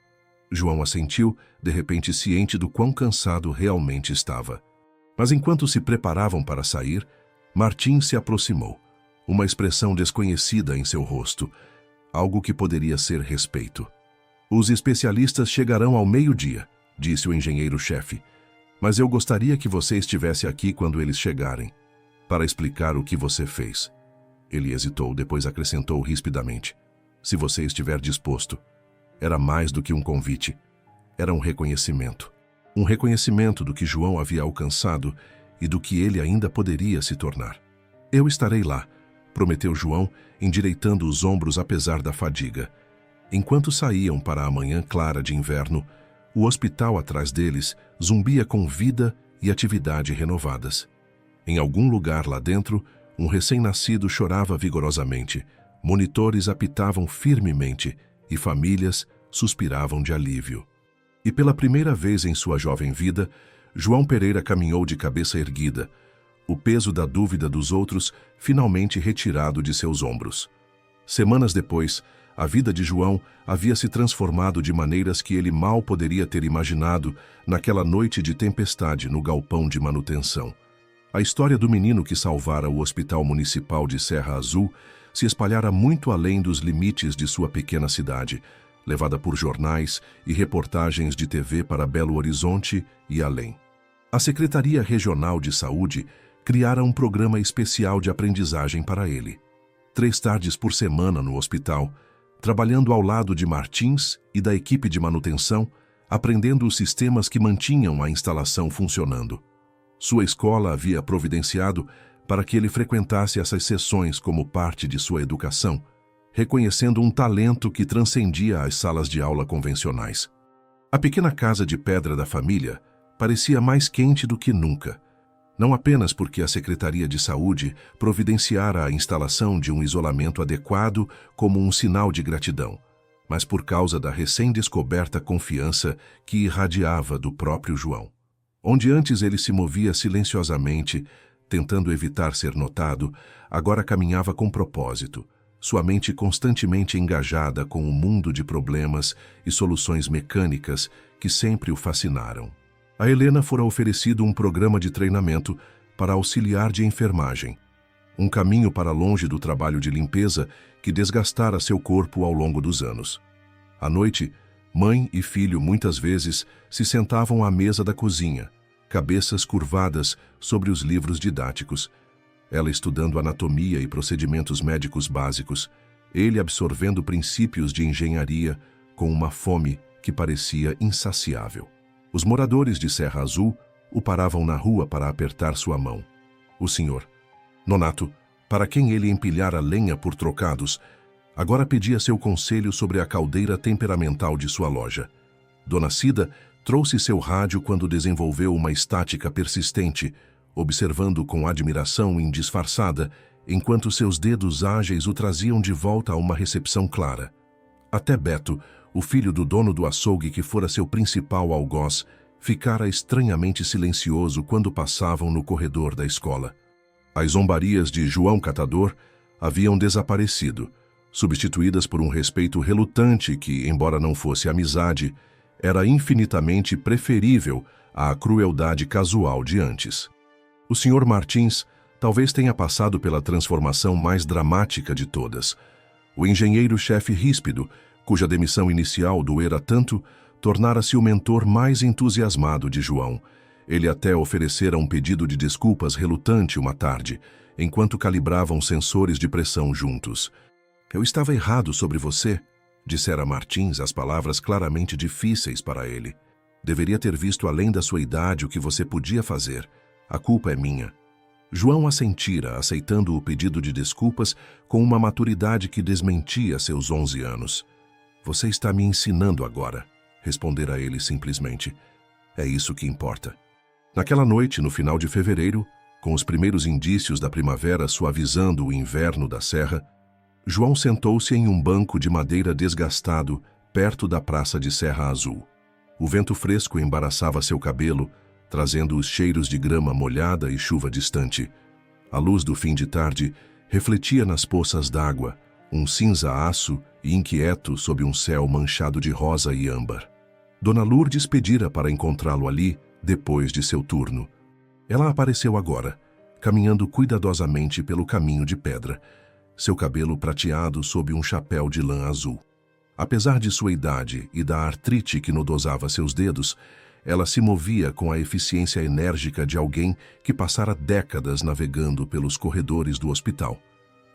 João assentiu, de repente ciente do quão cansado realmente estava. Mas enquanto se preparavam para sair, Martins se aproximou, uma expressão desconhecida em seu rosto, algo que poderia ser respeito. Os especialistas chegarão ao meio-dia, disse o engenheiro-chefe, mas eu gostaria que você estivesse aqui quando eles chegarem, para explicar o que você fez. Ele hesitou, depois acrescentou rispidamente, se você estiver disposto. Era mais do que um convite, era um reconhecimento. Um reconhecimento do que João havia alcançado e do que ele ainda poderia se tornar. Eu estarei lá, prometeu João, endireitando os ombros apesar da fadiga. Enquanto saíam para a manhã clara de inverno, o hospital atrás deles zumbia com vida e atividade renovadas. Em algum lugar lá dentro, Um recém-nascido chorava vigorosamente, monitores apitavam firmemente e famílias suspiravam de alívio. E pela primeira vez em sua jovem vida, João Pereira caminhou de cabeça erguida, o peso da dúvida dos outros finalmente retirado de seus ombros. Semanas depois, a vida de João havia se transformado de maneiras que ele mal poderia ter imaginado naquela noite de tempestade no galpão de manutenção. A história do menino que salvara o Hospital Municipal de Serra Azul se espalhara muito além dos limites de sua pequena cidade, levada por jornais e reportagens de TV para Belo Horizonte e além. A Secretaria Regional de Saúde criara um programa especial de aprendizagem para ele. 3 tardes por semana no hospital, trabalhando ao lado de Martins e da equipe de manutenção, aprendendo os sistemas que mantinham a instalação funcionando. Sua escola havia providenciado para que ele frequentasse essas sessões como parte de sua educação, reconhecendo um talento que transcendia as salas de aula convencionais. A pequena casa de pedra da família parecia mais quente do que nunca, não apenas porque a Secretaria de Saúde providenciara a instalação de um isolamento adequado como um sinal de gratidão, mas por causa da recém-descoberta confiança que irradiava do próprio João. Onde antes ele se movia silenciosamente, tentando evitar ser notado, agora caminhava com propósito, sua mente constantemente engajada com o mundo de problemas e soluções mecânicas que sempre o fascinaram. A Helena fora oferecido um programa de treinamento para auxiliar de enfermagem, um caminho para longe do trabalho de limpeza que desgastara seu corpo ao longo dos anos. À noite, mãe e filho muitas vezes se sentavam à mesa da cozinha, cabeças curvadas sobre os livros didáticos, ela estudando anatomia e procedimentos médicos básicos, ele absorvendo princípios de engenharia com uma fome que parecia insaciável. Os moradores de Serra Azul o paravam na rua para apertar sua mão. O senhor, Nonato, para quem ele empilhara lenha por trocados, agora pedia seu conselho sobre a caldeira temperamental de sua loja. Dona Cida trouxe seu rádio quando desenvolveu uma estática persistente, observando com admiração indisfarçada, enquanto seus dedos ágeis o traziam de volta a uma recepção clara. Até Beto, o filho do dono do açougue que fora seu principal algoz, ficara estranhamente silencioso quando passavam no corredor da escola. As zombarias de João Catador haviam desaparecido, substituídas por um respeito relutante que, embora não fosse amizade, era infinitamente preferível à crueldade casual de antes. O Sr. Martins talvez tenha passado pela transformação mais dramática de todas. O engenheiro-chefe ríspido, cuja demissão inicial doera tanto, tornara-se o mentor mais entusiasmado de João. Ele até oferecera um pedido de desculpas relutante uma tarde, enquanto calibravam sensores de pressão juntos. "Eu estava errado sobre você", dissera Martins as palavras claramente difíceis para ele. "Deveria ter visto além da sua idade o que você podia fazer. A culpa é minha." João assentira, aceitando o pedido de desculpas com uma maturidade que desmentia seus 11 anos. "Você está me ensinando agora", respondera ele simplesmente. "É isso que importa." Naquela noite, no final de fevereiro, com os primeiros indícios da primavera suavizando o inverno da serra, João sentou-se em um banco de madeira desgastado, perto da praça de Serra Azul. O vento fresco embaraçava seu cabelo, trazendo os cheiros de grama molhada e chuva distante. A luz do fim de tarde refletia nas poças d'água, um cinza aço e inquieto sob um céu manchado de rosa e âmbar. Dona Lourdes pedira para encontrá-lo ali, depois de seu turno. Ela apareceu agora, caminhando cuidadosamente pelo caminho de pedra, seu cabelo prateado sob um chapéu de lã azul. Apesar de sua idade e da artrite que nodosava seus dedos, ela se movia com a eficiência enérgica de alguém que passara décadas navegando pelos corredores do hospital.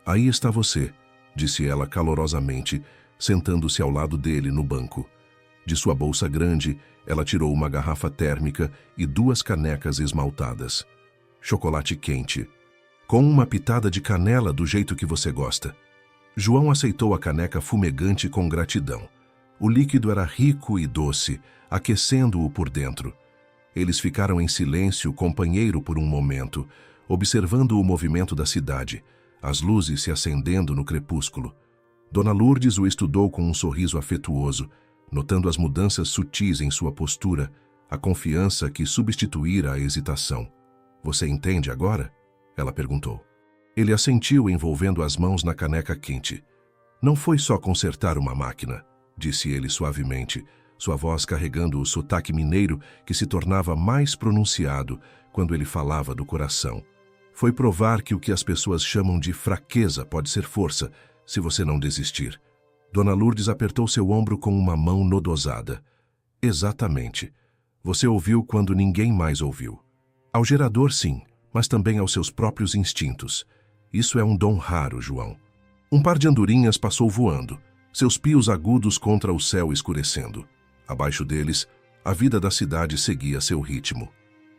"Aí está você", disse ela calorosamente, sentando-se ao lado dele no banco. De sua bolsa grande, ela tirou uma garrafa térmica e 2 canecas esmaltadas. "Chocolate quente, com uma pitada de canela do jeito que você gosta." João aceitou a caneca fumegante com gratidão. O líquido era rico e doce, aquecendo-o por dentro. Eles ficaram em silêncio companheiro por um momento, observando o movimento da cidade, as luzes se acendendo no crepúsculo. Dona Lourdes o estudou com um sorriso afetuoso, notando as mudanças sutis em sua postura, a confiança que substituíra a hesitação. "Você entende agora?" ela perguntou. Ele assentiu, envolvendo as mãos na caneca quente. "Não foi só consertar uma máquina", disse ele suavemente, sua voz carregando o sotaque mineiro que se tornava mais pronunciado quando ele falava do coração. "Foi provar que o que as pessoas chamam de fraqueza pode ser força, se você não desistir." Dona Lourdes apertou seu ombro com uma mão nodosada. "Exatamente. Você ouviu quando ninguém mais ouviu. Ao gerador, sim, mas também aos seus próprios instintos. Isso é um dom raro, João." Um par de andorinhas passou voando, seus pios agudos contra o céu escurecendo. Abaixo deles, a vida da cidade seguia seu ritmo.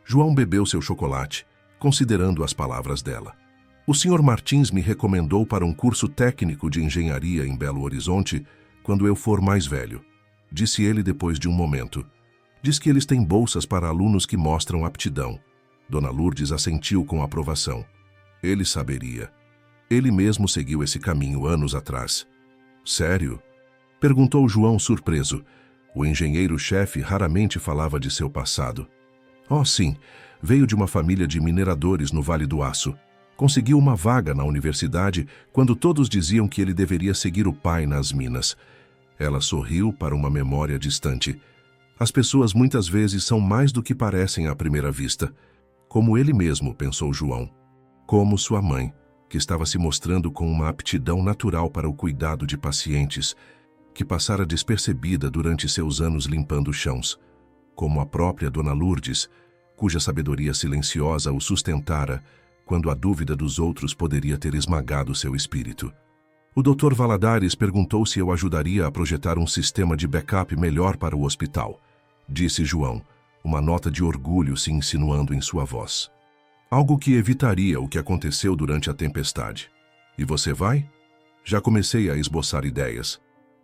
João bebeu seu chocolate, considerando as palavras dela. "O Sr. Martins me recomendou para um curso técnico de engenharia em Belo Horizonte quando eu for mais velho", disse ele depois de um momento. "Diz que eles têm bolsas para alunos que mostram aptidão." Dona Lourdes assentiu com aprovação. Ele saberia. Ele mesmo seguiu esse caminho anos atrás. "Sério?" perguntou João surpreso. O engenheiro-chefe raramente falava de seu passado. "Oh, sim. Veio de uma família de mineradores no Vale do Aço. Conseguiu uma vaga na universidade quando todos diziam que ele deveria seguir o pai nas minas." Ela sorriu para uma memória distante. "As pessoas muitas vezes são mais do que parecem à primeira vista." Como ele mesmo, pensou João. Como sua mãe, que estava se mostrando com uma aptidão natural para o cuidado de pacientes, que passara despercebida durante seus anos limpando chãos. Como a própria Dona Lourdes, cuja sabedoria silenciosa o sustentara quando a dúvida dos outros poderia ter esmagado seu espírito. O Dr. Valadares perguntou se eu ajudaria a projetar um sistema de backup melhor para o hospital, disse João, uma nota de orgulho se insinuando em sua voz. "Algo que evitaria o que aconteceu durante a tempestade. E você vai?" "Já comecei a esboçar ideias."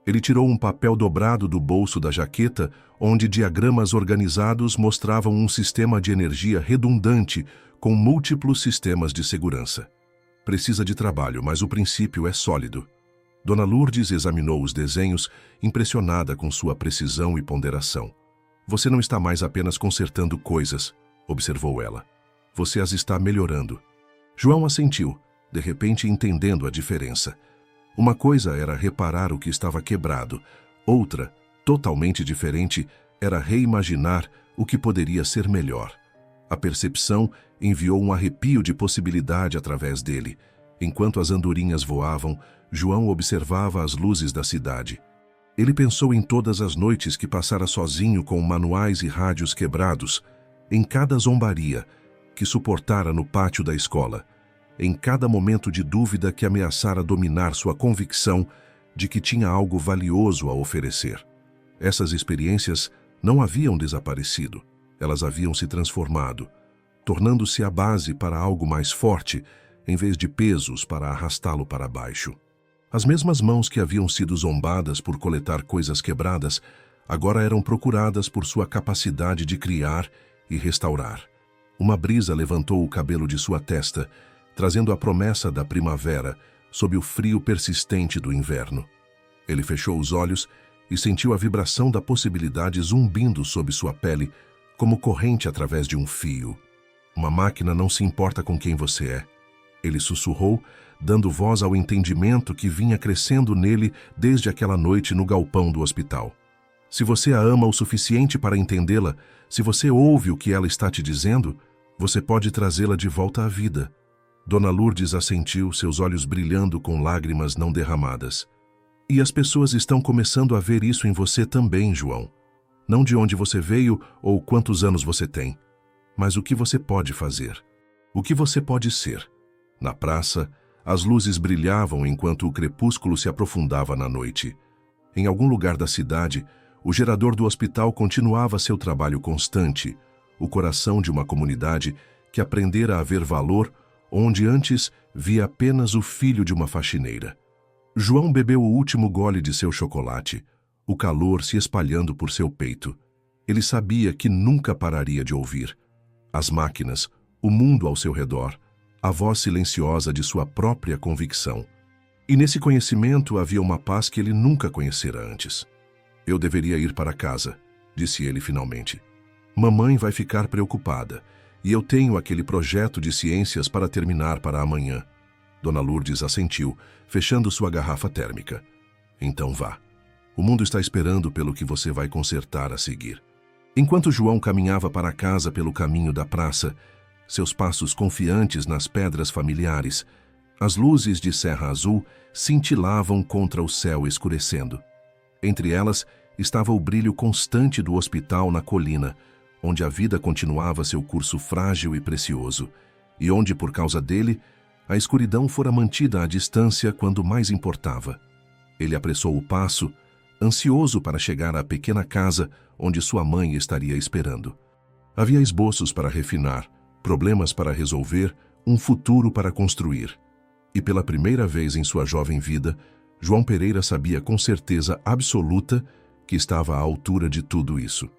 Ele tirou um papel dobrado do bolso da jaqueta, onde diagramas organizados mostravam um sistema de energia redundante com múltiplos sistemas de segurança. "Precisa de trabalho, mas o princípio é sólido." Dona Lourdes examinou os desenhos, impressionada com sua precisão e ponderação. "Você não está mais apenas consertando coisas", observou ela. "Você as está melhorando." João assentiu, de repente entendendo a diferença. Uma coisa era reparar o que estava quebrado, outra, totalmente diferente, era reimaginar o que poderia ser melhor. A percepção enviou um arrepio de possibilidade através dele. Enquanto as andorinhas voavam, João observava as luzes da cidade. Ele pensou em todas as noites que passara sozinho com manuais e rádios quebrados, em cada zombaria que suportara no pátio da escola, em cada momento de dúvida que ameaçara dominar sua convicção de que tinha algo valioso a oferecer. Essas experiências não haviam desaparecido, elas haviam se transformado, tornando-se a base para algo mais forte, em vez de pesos para arrastá-lo para baixo. As mesmas mãos que haviam sido zombadas por coletar coisas quebradas, agora eram procuradas por sua capacidade de criar e restaurar. Uma brisa levantou o cabelo de sua testa, trazendo a promessa da primavera sob o frio persistente do inverno. Ele fechou os olhos e sentiu a vibração da possibilidade zumbindo sob sua pele, como corrente através de um fio. "Uma máquina não se importa com quem você é." Ele sussurrou, dando voz ao entendimento que vinha crescendo nele desde aquela noite no galpão do hospital. Se você a ama o suficiente para entendê-la, se você ouve o que ela está te dizendo, você pode trazê-la de volta à vida. Dona Lourdes assentiu, seus olhos brilhando com lágrimas não derramadas. E as pessoas estão começando a ver isso em você também, João. Não de onde você veio ou quantos anos você tem, mas o que você pode fazer. O que você pode ser. Na praça, as luzes brilhavam enquanto o crepúsculo se aprofundava na noite. Em algum lugar da cidade, o gerador do hospital continuava seu trabalho constante, o coração de uma comunidade que aprendera a ver valor onde antes via apenas o filho de uma faxineira. João bebeu o último gole de seu chocolate, o calor se espalhando por seu peito. Ele sabia que nunca pararia de ouvir. As máquinas, o mundo ao seu redor, a voz silenciosa de sua própria convicção. E nesse conhecimento havia uma paz que ele nunca conhecera antes. Eu deveria ir para casa, disse ele finalmente. Mamãe vai ficar preocupada, e eu tenho aquele projeto de ciências para terminar para amanhã. Dona Lourdes assentiu, fechando sua garrafa térmica. Então vá. O mundo está esperando pelo que você vai consertar a seguir. Enquanto João caminhava para casa pelo caminho da praça, seus passos confiantes nas pedras familiares, as luzes de Serra Azul cintilavam contra o céu escurecendo. Entre elas estava o brilho constante do hospital na colina, onde a vida continuava seu curso frágil e precioso, e onde, por causa dele, a escuridão fora mantida à distância quando mais importava. Ele apressou o passo, ansioso para chegar à pequena casa onde sua mãe estaria esperando. Havia esboços para refinar, problemas para resolver, um futuro para construir. E pela primeira vez em sua jovem vida, João Pereira sabia com certeza absoluta que estava à altura de tudo isso.